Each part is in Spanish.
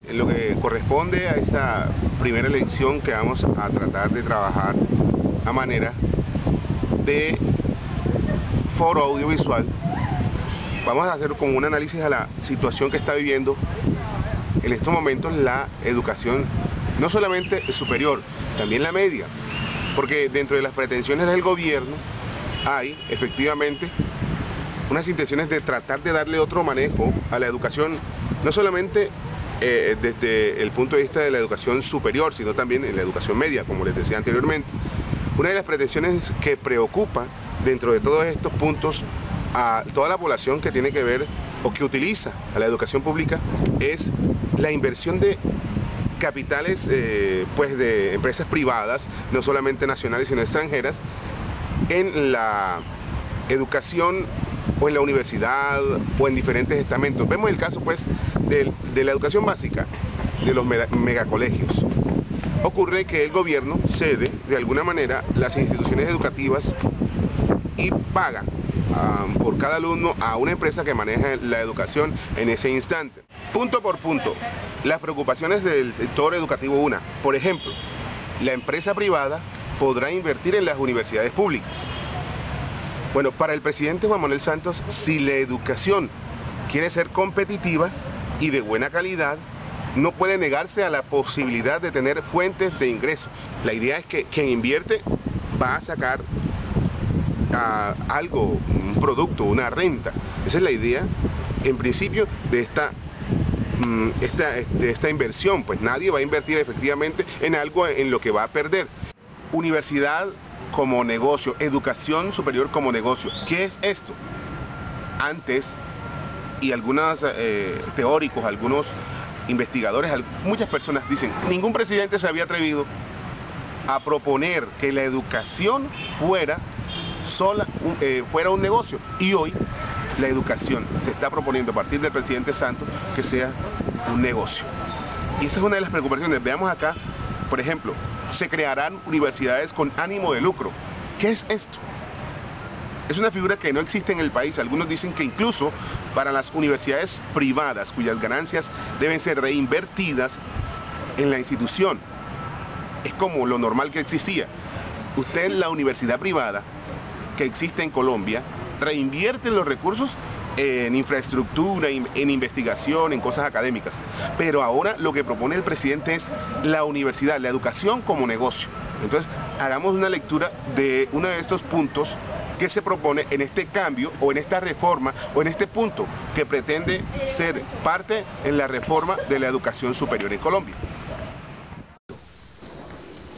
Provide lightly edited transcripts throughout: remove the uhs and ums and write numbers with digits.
En lo que corresponde a esta primera elección que vamos a tratar de trabajar a manera de foro audiovisual, vamos a hacer como un análisis a la situación que está viviendo en estos momentos la educación, no solamente superior, también la media, porque dentro de las pretensiones del gobierno hay efectivamente unas intenciones de tratar de darle otro manejo a la educación, no solamente desde el punto de vista de la educación superior, sino también en la educación media, como les decía anteriormente. Una de las pretensiones que preocupa dentro de todos estos puntos a toda la población que tiene que ver o que utiliza a la educación pública es la inversión de capitales pues de empresas privadas, no solamente nacionales sino extranjeras, en la educación o en la universidad o en diferentes estamentos. Vemos el caso pues de la educación básica, de los megacolegios. Ocurre que el gobierno cede de alguna manera las instituciones educativas y paga por cada alumno a una empresa que maneja la educación en ese instante. Punto por punto, las preocupaciones del sector educativo. Por ejemplo, la empresa privada podrá invertir en las universidades públicas. Bueno, para el presidente Juan Manuel Santos, si la educación quiere ser competitiva y de buena calidad, no puede negarse a la posibilidad de tener fuentes de ingreso. La idea es que quien invierte va a sacar algo, un producto, una renta. Esa es la idea, en principio, de esta inversión. Pues nadie va a invertir efectivamente en algo en lo que va a perder. Universidad como negocio, educación superior como negocio. ¿Qué es esto? Antes, y algunos teóricos, algunos investigadores, muchas personas dicen, ningún presidente se había atrevido a proponer que la educación fuera un negocio. Y hoy la educación se está proponiendo a partir del presidente Santos que sea un negocio. Y esa es una de las preocupaciones. Veamos acá, por ejemplo, se crearán universidades con ánimo de lucro. ¿Qué es esto? Es una figura que no existe en el país. Algunos dicen que incluso para las universidades privadas, cuyas ganancias deben ser reinvertidas en la institución, es como lo normal que existía. Usted en la universidad privada que existe en Colombia reinvierte los recursos en infraestructura, en investigación, en cosas académicas. Pero ahora lo que propone el presidente es la universidad, la educación como negocio. Entonces, hagamos una lectura de uno de estos puntos que se propone en este cambio o en esta reforma o en este punto que pretende ser parte en la reforma de la educación superior en Colombia.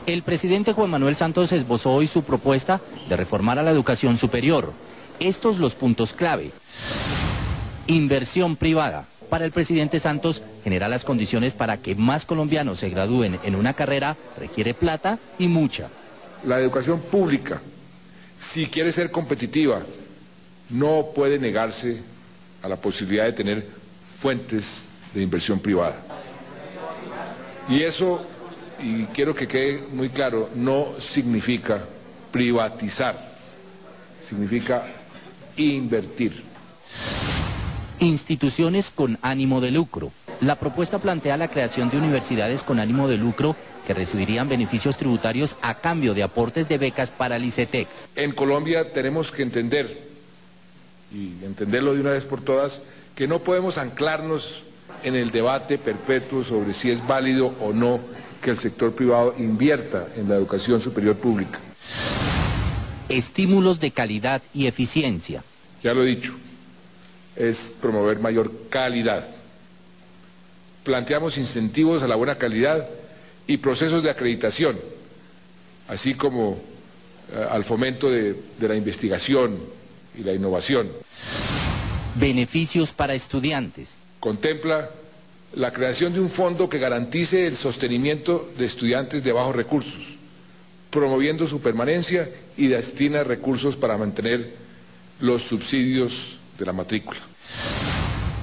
El presidente Juan Manuel Santos esbozó hoy su propuesta de reformar a la educación superior. Estos los puntos clave. Inversión privada. Para el presidente Santos, generar las condiciones para que más colombianos se gradúen en una carrera requiere plata y mucha. La educación pública, si quiere ser competitiva, no puede negarse a la posibilidad de tener fuentes de inversión privada. Y eso, y quiero que quede muy claro, no significa privatizar, significa invertir. Instituciones con ánimo de lucro. La propuesta plantea la creación de universidades con ánimo de lucro que recibirían beneficios tributarios a cambio de aportes de becas para el ICETEX. En Colombia tenemos que entender, y entenderlo de una vez por todas, que no podemos anclarnos en el debate perpetuo sobre si es válido o no que el sector privado invierta en la educación superior pública. Estímulos de calidad y eficiencia. Ya lo he dicho, es promover mayor calidad. Planteamos incentivos a la buena calidad y procesos de acreditación, así como al fomento de la investigación y la innovación. Beneficios para estudiantes. Contempla la creación de un fondo que garantice el sostenimiento de estudiantes de bajos recursos, promoviendo su permanencia y destina recursos para mantener los subsidios de la matrícula.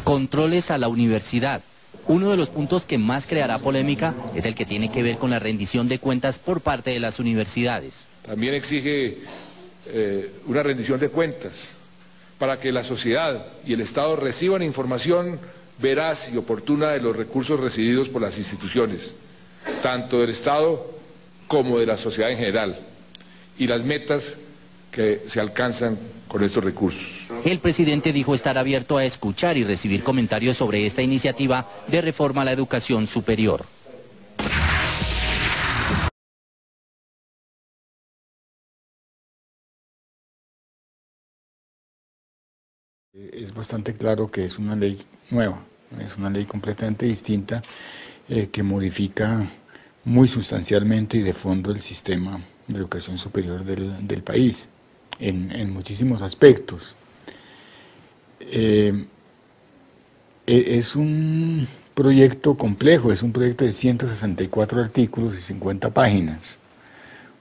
Controles a la universidad. Uno de los puntos que más creará polémica es el que tiene que ver con la rendición de cuentas por parte de las universidades. También exige una rendición de cuentas para que la sociedad y el Estado reciban información veraz y oportuna de los recursos recibidos por las instituciones, tanto del Estado como de la sociedad en general, y las metas que se alcanzan con estos recursos. El presidente dijo estar abierto a escuchar y recibir comentarios sobre esta iniciativa de reforma a la educación superior. Es bastante claro que es una ley nueva, es una ley completamente distinta que modifica muy sustancialmente y de fondo el sistema de educación superior del país en muchísimos aspectos. Es un proyecto complejo, es un proyecto de 164 artículos y 50 páginas,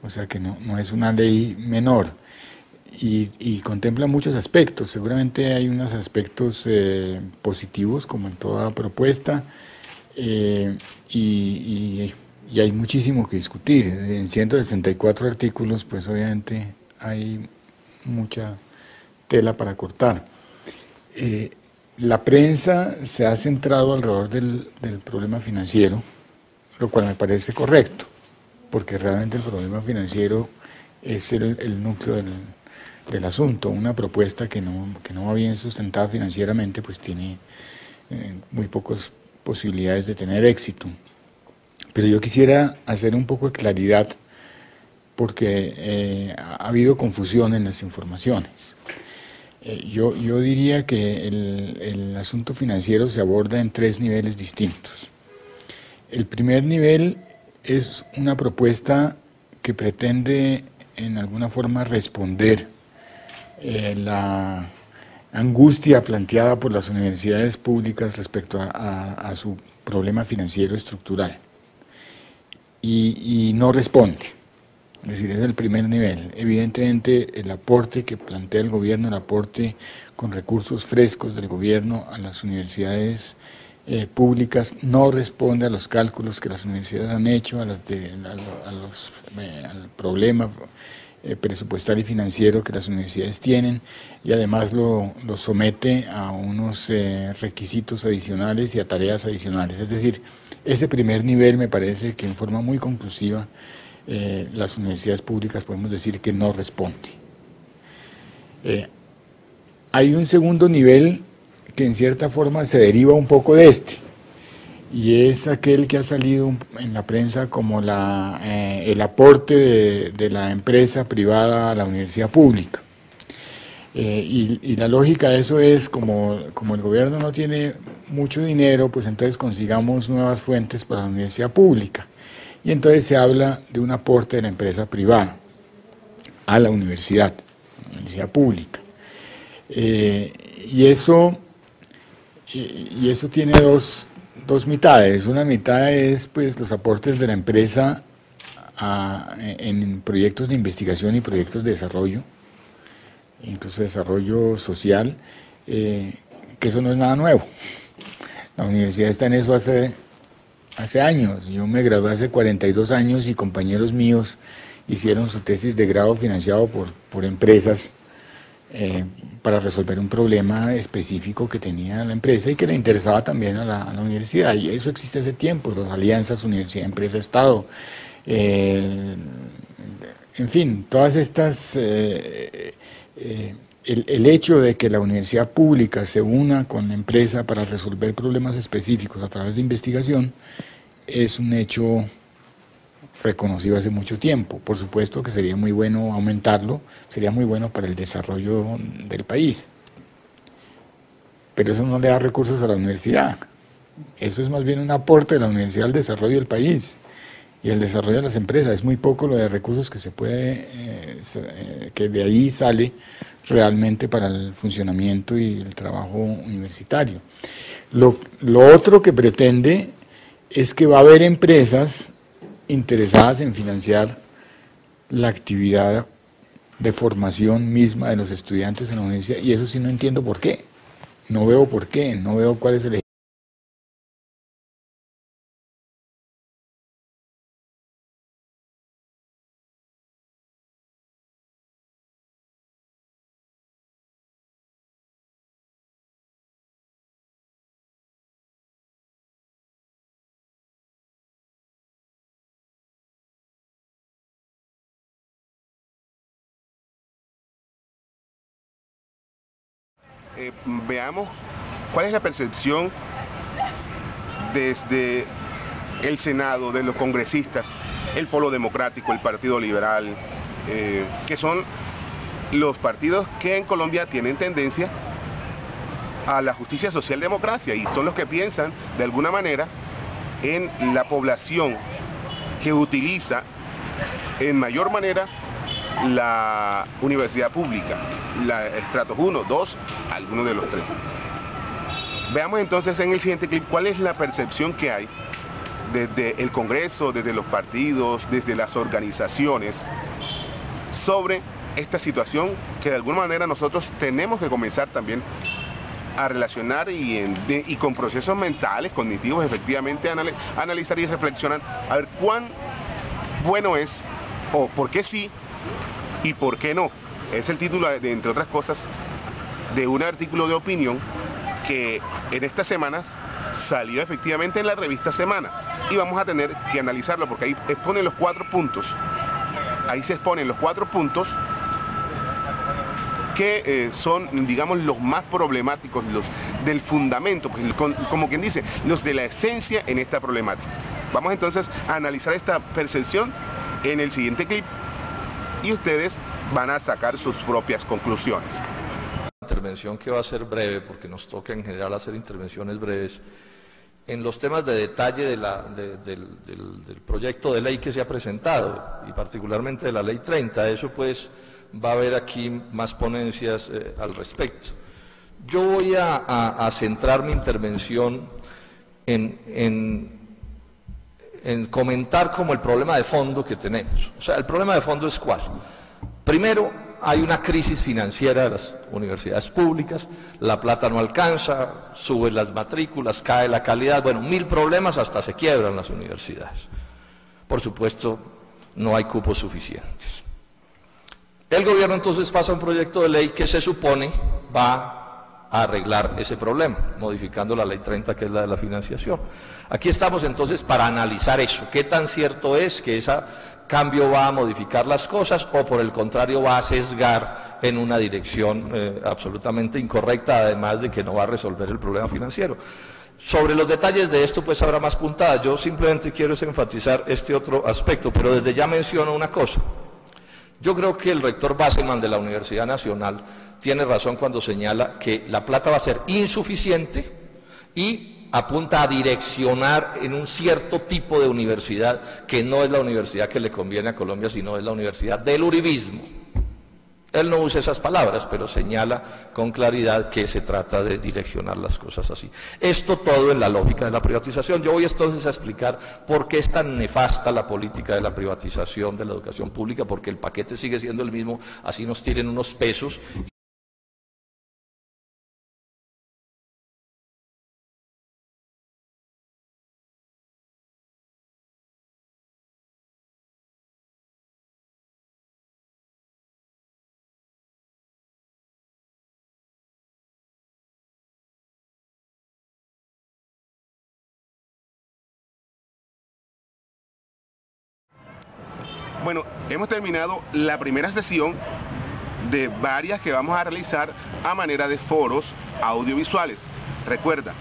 o sea que no es una ley menor. Y contempla muchos aspectos, seguramente hay unos aspectos positivos como en toda propuesta y hay muchísimo que discutir. En 164 artículos pues obviamente hay mucha tela para cortar. La prensa se ha centrado alrededor del problema financiero, lo cual me parece correcto, porque realmente el problema financiero es el núcleo del asunto. Una propuesta que no va bien sustentada financieramente pues tiene muy pocas posibilidades de tener éxito. Pero yo quisiera hacer un poco de claridad porque ha habido confusión en las informaciones. Yo diría que el asunto financiero se aborda en 3 niveles distintos. El primer nivel es una propuesta que pretende en alguna forma responder la angustia planteada por las universidades públicas respecto a su problema financiero estructural y no responde. Es decir, es el primer nivel. Evidentemente el aporte que plantea el gobierno, el aporte con recursos frescos del gobierno a las universidades públicas no responde a los cálculos que las universidades han hecho, al problema presupuestal y financiero que las universidades tienen, y además lo somete a unos requisitos adicionales y a tareas adicionales. Es decir, ese primer nivel me parece que en forma muy conclusiva las universidades públicas podemos decir que no responde. Hay un segundo nivel que en cierta forma se deriva un poco de este, y es aquel que ha salido en la prensa como el aporte de la empresa privada a la universidad pública. Y la lógica de eso es, como el gobierno no tiene mucho dinero, pues entonces consigamos nuevas fuentes para la universidad pública. Y entonces se habla de un aporte de la empresa privada a la universidad pública. Y eso tiene dos mitades. Una mitad es pues los aportes de la empresa en proyectos de investigación y proyectos de desarrollo, incluso desarrollo social, que eso no es nada nuevo. La universidad está en eso hace años. Yo me gradué hace 42 años y compañeros míos hicieron su tesis de grado financiado por empresas para resolver un problema específico que tenía la empresa y que le interesaba también a la universidad. Y eso existe hace tiempo, las alianzas universidad, empresa, Estado. En fin, todas estas... el hecho de que la universidad pública se una con la empresa para resolver problemas específicos a través de investigación es un hecho reconocido hace mucho tiempo. Por supuesto que sería muy bueno aumentarlo, sería muy bueno para el desarrollo del país, pero eso no le da recursos a la universidad. Eso es más bien un aporte de la universidad al desarrollo del país y al desarrollo de las empresas. Es muy poco lo de recursos que se puede, que de ahí sale realmente para el funcionamiento y el trabajo universitario. Lo otro que pretende es que va a haber empresas interesadas en financiar la actividad de formación misma de los estudiantes en la universidad, y eso sí no entiendo por qué. No veo por qué, no veo cuál es el veamos cuál es la percepción desde el Senado, de los congresistas, el Polo Democrático, el Partido Liberal, que son los partidos que en Colombia tienen tendencia a la justicia social democracia y son los que piensan de alguna manera en la población que utiliza en mayor manera la universidad pública, la estratos 1, 2, algunos de los 3. Veamos entonces en el siguiente clip cuál es la percepción que hay desde el Congreso, desde los partidos, desde las organizaciones sobre esta situación que de alguna manera nosotros tenemos que comenzar también a relacionar y con procesos mentales, cognitivos, efectivamente analizar y reflexionar a ver cuán bueno es o por qué sí y por qué no. Es el título, entre otras cosas, de un artículo de opinión que en estas semanas salió efectivamente en la revista Semana y vamos a tener que analizarlo porque ahí exponen los 4 puntos. Ahí se exponen los 4 puntos que son, digamos, los más problemáticos, los del fundamento, pues, como quien dice, los de la esencia en esta problemática. Vamos entonces a analizar esta percepción en el siguiente clip y ustedes van a sacar sus propias conclusiones. Intervención que va a ser breve, porque nos toca en general hacer intervenciones breves. En los temas de detalle del proyecto de ley que se ha presentado, y particularmente de la Ley 30, eso pues va a haber aquí más ponencias al respecto. Yo voy a centrar mi intervención en comentar como el problema de fondo que tenemos. O sea, el problema de fondo es ¿cuál? Primero, hay una crisis financiera de las universidades públicas, la plata no alcanza, suben las matrículas, cae la calidad, bueno, 1000 problemas, hasta se quiebran las universidades. Por supuesto, no hay cupos suficientes. El gobierno entonces pasa un proyecto de ley que se supone va a arreglar ese problema, modificando la Ley 30, que es la de la financiación. Aquí estamos entonces para analizar eso, qué tan cierto es que ese cambio va a modificar las cosas o por el contrario va a sesgar en una dirección absolutamente incorrecta, además de que no va a resolver el problema financiero. Sobre los detalles de esto pues habrá más puntadas, yo simplemente quiero enfatizar este otro aspecto, pero desde ya menciono una cosa. Yo creo que el rector Basselman de la Universidad Nacional tiene razón cuando señala que la plata va a ser insuficiente y apunta a direccionar en un cierto tipo de universidad que no es la universidad que le conviene a Colombia, sino es la universidad del uribismo. Él no usa esas palabras, pero señala con claridad que se trata de direccionar las cosas así. Esto todo en la lógica de la privatización. Yo voy entonces a explicar por qué es tan nefasta la política de la privatización de la educación pública, porque el paquete sigue siendo el mismo, así nos tiren unos pesos. Bueno, hemos terminado la primera sesión de varias que vamos a realizar a manera de foros audiovisuales. Recuerda,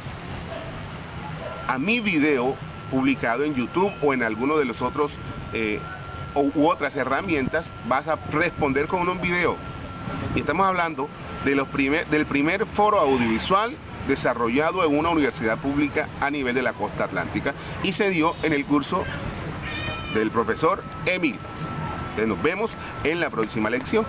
a mi video publicado en YouTube o en alguno de los otros u otras herramientas, vas a responder con un video. Y estamos hablando de del primer foro audiovisual desarrollado en una universidad pública a nivel de la costa atlántica y se dio en el curso del profesor Emil. Nos vemos en la próxima lección.